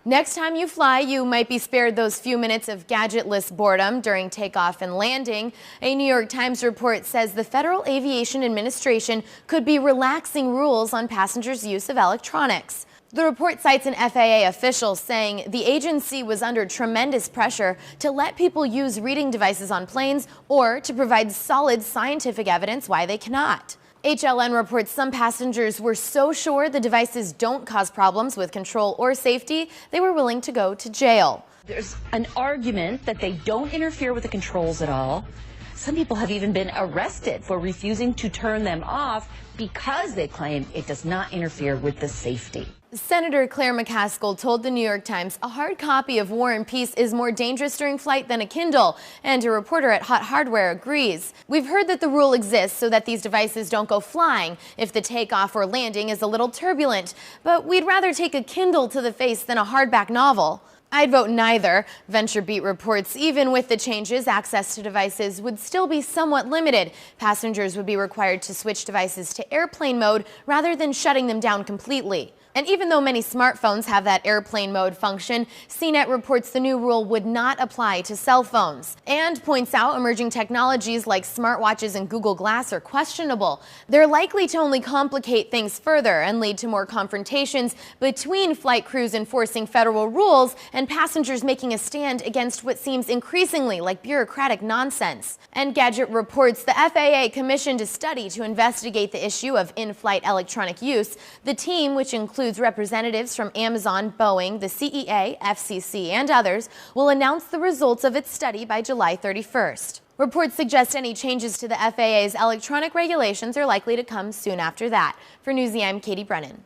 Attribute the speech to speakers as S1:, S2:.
S1: Next time you fly, you might be spared those few minutes of gadgetless boredom during takeoff and landing. A New York Times report says the Federal Aviation Administration could be relaxing rules on passengers' use of electronics. The report cites an FAA official saying the agency was under tremendous pressure to let people use reading devices on planes or to provide solid scientific evidence why they cannot. HLN reports some passengers were so sure the devices don't cause problems with control or safety, they were willing to go to jail.
S2: There's an argument that they don't interfere with the controls at all. Some people have even been arrested for refusing to turn them off because they claim it does not interfere with the safety.
S1: Senator Claire McCaskill told the New York Times a hard copy of War and Peace is more dangerous during flight than a Kindle, and a reporter at Hot Hardware agrees. We've heard that the rule exists so that these devices don't go flying if the takeoff or landing is a little turbulent, but we'd rather take a Kindle to the face than a hardback novel. I'd vote neither. VentureBeat reports even with the changes, access to devices would still be somewhat limited. Passengers would be required to switch devices to airplane mode rather than shutting them down completely. And even though many smartphones have that airplane mode function, CNET reports the new rule would not apply to cell phones and points out emerging technologies like smartwatches and Google Glass are questionable. They're likely to only complicate things further and lead to more confrontations between flight crews enforcing federal rules and passengers making a stand against what seems increasingly like bureaucratic nonsense. Engadget reports the FAA commissioned a study to investigate the issue of in-flight electronic use. The team, which includes representatives from Amazon, Boeing, the CEA, FCC, and others, will announce the results of its study by July 31st. Reports suggest any changes to the FAA's electronic regulations are likely to come soon after that. For Newsy, I'm Katie Brennan.